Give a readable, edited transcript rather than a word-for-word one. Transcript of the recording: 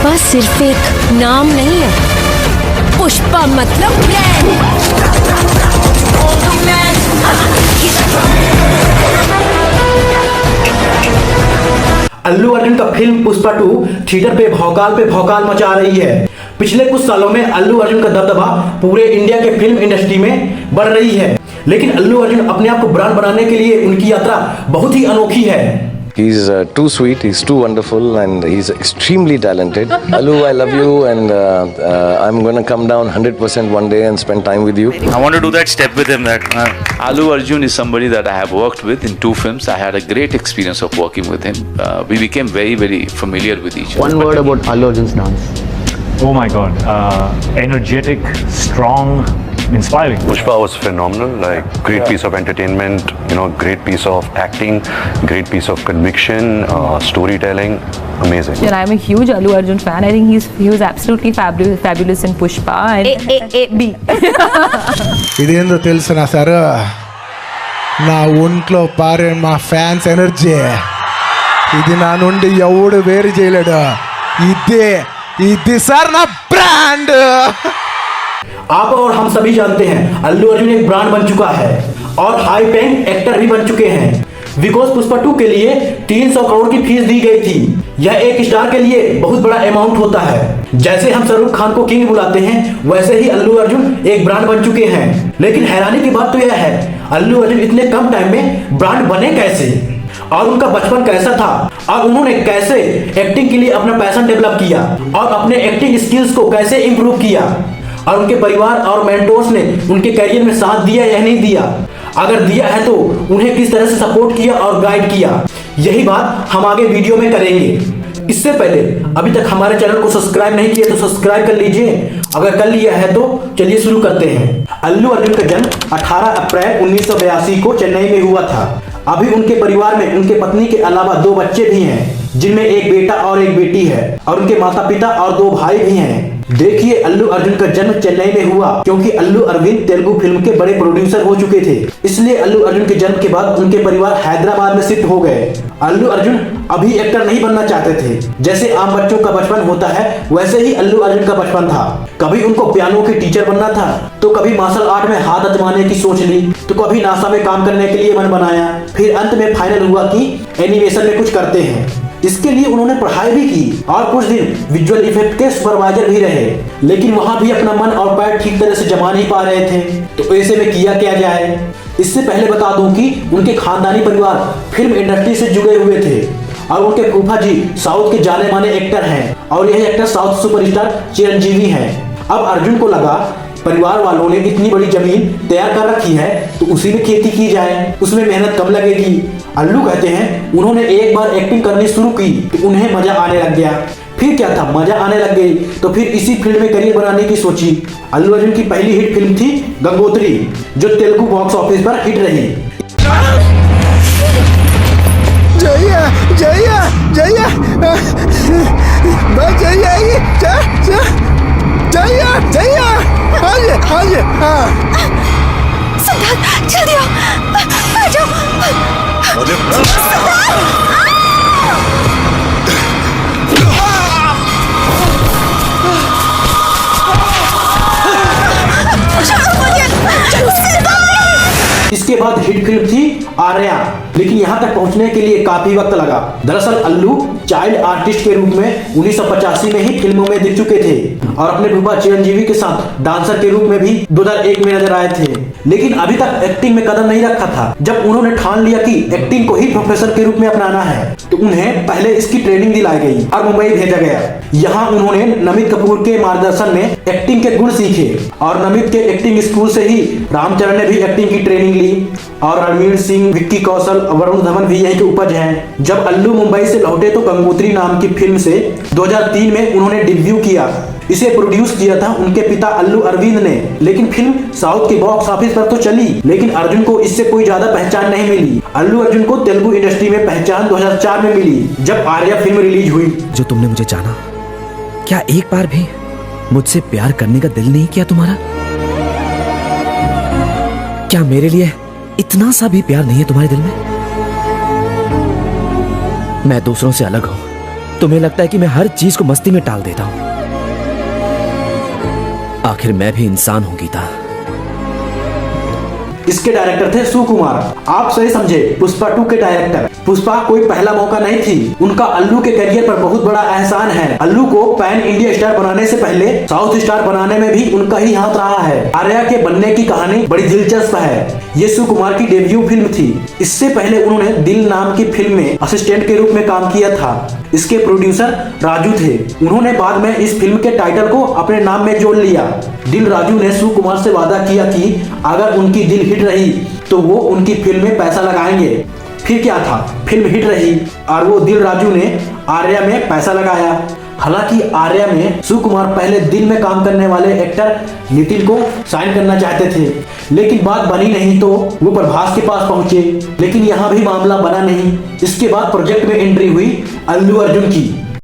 पुष्पा सिर्फ एक नाम नहीं है, पुष्पा मतलब ब्रांड। अल्लू अर्जुन का फिल्म पुष्पा 2 थिएटर पे भौकाल मचा रही है। पिछले कुछ सालों में अल्लू अर्जुन का दबदबा पूरे इंडिया के फिल्म इंडस्ट्री में बढ़ रही है, लेकिन अल्लू अर्जुन अपने आप को ब्रांड बनाने के लिए उनकी यात्रा बहुत ही अनोखी है। He's too sweet, he's too wonderful, and he's extremely talented. Allu, I love you, and I'm going to come down 100% one day and spend time with you. I want to do that step with him. Allu Arjun is somebody that I have worked with in 2 films. I had a great experience of working with him. We became very, very familiar with each other. One word about Allu Arjun's dance. Oh my God, energetic, strong, inspiring. Pushpa was phenomenal, like great piece of entertainment, great piece of acting, great piece of conviction, storytelling, amazing. And I'm a huge Allu Arjun fan. I think he was absolutely fabulous in Pushpa. And B. ఇదేందో తెలుసునా sir, నా ఒంట్లో పారే మా fans energy, ఇది నా నుండి ఎవడు వేరు చేయలేడు. ఇది సార్ నా బ్రాండ్. आप और हम सभी जानते हैं अल्लू अर्जुन एक ब्रांड बन चुका है और हाई पेइंग एक्टर भी बन चुके हैं। बिकॉज पुष्पा 2 के लिए 300 करोड़ की फीस दी गई थी। यह एक स्टार के लिए बहुत बड़ा अमाउंट होता है। जैसे हम शाहरुख खान को किंग बुलाते हैं, वैसे ही अल्लू अर्जुन एक ब्रांड बन चुके हैं। लेकिन हैरानी की बात तो यह है, अल्लू अर्जुन इतने कम टाइम में ब्रांड बने कैसे, और उनका बचपन कैसा था, और उन्होंने कैसे एक्टिंग के लिए अपना पैशन डेवलप किया और अपने एक्टिंग स्किल्स को कैसे इंप्रूव किया, और उनके परिवार और मेंटोर्स ने उनके करियर में साथ दिया या नहीं दिया, अगर दिया है तो उन्हें किस तरह से सपोर्ट किया और गाइड किया, यही बात हम आगे वीडियो में करेंगे। इससे पहले अभी तक हमारे चैनल को सब्सक्राइब नहीं किया तो सब्सक्राइब कर लीजिए। अगर कर लिया है तो चलिए शुरू करते हैं। अल्लू अर्जुन का जन्म 18 अप्रैल 1982 को चेन्नई में हुआ था। अभी उनके परिवार में उनके पत्नी के अलावा 2 बच्चे भी हैं, जिनमें एक बेटा और एक बेटी है, और उनके माता पिता और 2 भाई भी हैं। देखिए, अल्लू अर्जुन का जन्म चेन्नई में हुआ क्योंकि अल्लू अरविंद तेलुगु फिल्म के बड़े प्रोड्यूसर हो चुके थे, इसलिए अल्लू अर्जुन के जन्म के बाद उनके परिवार हैदराबाद में शिफ्ट हो गए। अल्लू अर्जुन अभी एक्टर नहीं बनना चाहते थे। जैसे आम बच्चों का बचपन होता है, वैसे ही अल्लू अर्जुन का बचपन था। कभी उनको पियानो के टीचर बनना था, तो कभी मार्शल आर्ट में हाथ आजमाने की सोच ली, तो कभी नासा में काम करने के लिए मन बनाया। फिर अंत में फाइनल हुआ कि एनिमेशन में कुछ करते हैं। इसके लिए उन्होंने पढ़ाई भी की और कुछ दिन विजुअल इफेक्ट के सुपरवाइजर भी रहे, लेकिन वहां भी अपना मन और पैर ठीक तरह से जमा नहीं पा रहे थे। तो ऐसे में किया क्या जाए। इससे पहले बता दूं कि उनके खानदानी परिवार फिल्म इंडस्ट्री से जुड़े हुए थे और उनके फूफा जी साउथ के जाने माने एक्टर हैं, और यह एक्टर साउथ सुपरस्टार चिरंजीवी हैं। अब अर्जुन को लगा परिवार वालों ने इतनी बड़ी जमीन तैयार कर रखी है, तो उसी में खेती की जाए, उसमें मेहनत कम लगेगी। अल्लू कहते हैं उन्होंने एक बार एक्टिंग करनी शुरू की तो उन्हें मजा आने लग गया। फिर क्या था, मजा आने लग गई तो फिर इसी फील्ड में करियर बनाने की सोची। अल्लू अर्जुन की पहली हिट फिल्म थी गंगोत्री, जो तेलुगु बॉक्स ऑफिस पर हिट रही। जय जय जय बस जय आएगी, जय हाँ सिद्धार्थ जल्दी आ जाओ। इसके बाद हिट फिल्म थी आर्या, लेकिन यहाँ तक पहुँचने के लिए काफी वक्त लगा। दरअसल अल्लू चाइल्ड आर्टिस्ट के रूप में 1985 में ही फिल्मों में दिख चुके थे और अपने फूफा चिरंजीवी के साथ डांसर के रूप में भी 2001 में नजर आए थे, लेकिन अभी तक एक्टिंग में कदम नहीं रखा था। जब उन्होंने ठान लिया कि एक्टिंग को ही प्रोफेशन के रूप में अपनाना है, तो उन्हें पहले इसकी ट्रेनिंग दिलाई गई और मुंबई भेजा गया। यहाँ उन्होंने नमित कपूर के मार्गदर्शन में एक्टिंग के गुण सीखे और नमित के एक्टिंग स्कूल से ही रामचरण ने भी एक्टिंग की ट्रेनिंग ली, और रणवीर सिंह, विक्की कौशल, वरुण धवन भी यही के उपज हैं। जब अल्लू मुंबई से लौटे तो गंगोत्री नाम की फिल्म से 2003 में उन्होंने डेब्यू किया। इसे प्रोड्यूस किया था उनके पिता अल्लू अरविंद ने, लेकिन फिल्म साउथ के बॉक्स ऑफिस पर तो चली, लेकिन अर्जुन को इससे कोई ज्यादा पहचान नहीं मिली। अल्लू अर्जुन को तेलुगु इंडस्ट्री में पहचान 2004 में मिली, जब आर्या फिल्म रिलीज हुई। जो तुमने मुझे जाना, क्या एक बार भी मुझसे प्यार करने का दिल नहीं किया तुम्हारा? क्या मेरे लिए इतना सा भी प्यार नहीं है तुम्हारे दिल में? मैं दूसरों से अलग हूं, तुम्हें लगता है कि मैं हर चीज को मस्ती में टाल देता हूं। आखिर मैं भी इंसान हूं गीता। इसके डायरेक्टर थे सुकुमार। आप सही समझे, पुष्पा 2 के डायरेक्टर। पुष्पा कोई पहला मौका नहीं थी, उनका अल्लू के करियर पर बहुत बड़ा एहसान है। अल्लू को पैन इंडिया स्टार बनाने से पहले साउथ स्टार बनाने में भी उनका ही हाथ रहा है। आर्या के बनने की कहानी बड़ी दिलचस्प है। ये सुकुमार की डेब्यू फिल्म थी। इससे पहले उन्होंने दिल नाम की फिल्म में असिस्टेंट के रूप में काम किया था। इसके प्रोड्यूसर राजू थे। उन्होंने बाद में इस फिल्म के टाइटल को अपने नाम में जोड़ लिया। दिल राजू ने सुकुमार से वादा किया कि अगर उनकी दिल हिट रही तो वो उनकी फिल्म में पैसा लगाएंगे। फिर क्या था, फिल्म हिट रही और वो दिल राजू ने आर्या में पैसा लगाया। हालांकि आर्या में सुकुमार पहले दिल में काम करने वाले एक्टर नितिन को साइन करना चाहते थे, लेकिन बात बनी नहीं तो वो प्रभास के पास पहुंचे, लेकिन यहाँ भी मामला बना नहीं। इसके बाद प्रोजेक्ट में एंट्री हुई अल्लू अर्जुन की।